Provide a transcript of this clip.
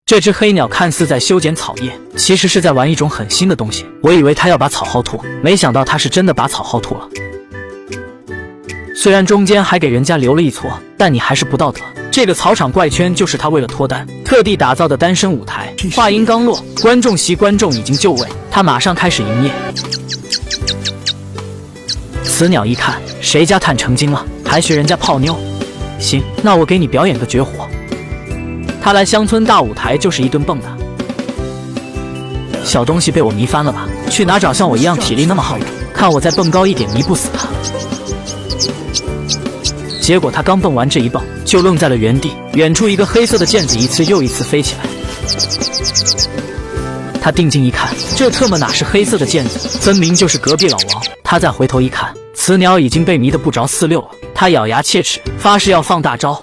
这只黑鸟看似在修剪草叶，其实是在玩一种很新的东西。我以为它要把草薅秃，没想到它是真的把草薅秃了。虽然中间还给人家留了一撮，但你还是不道德。这个草场怪圈就是他为了脱单特地打造的单身舞台。话音刚落，观众席观众已经就位，他马上开始营业。雌鸟一看，谁家坦成精了，还学人家泡妞？行，那我给你表演个绝活。他来乡村大舞台就是一顿蹦跶。小东西被我迷翻了吧？去哪找像我一样体力那么好的？看我再蹦高一点，迷不死他。结果他刚蹦完这一蹦，就愣在了原地。远处一个黑色的毽子一次又一次飞起来。他定睛一看，这特么哪是黑色的毽子，分明就是隔壁老王。他再回头一看，雌鸟已经被迷得不着四六了。他咬牙切齿，发誓要放大招。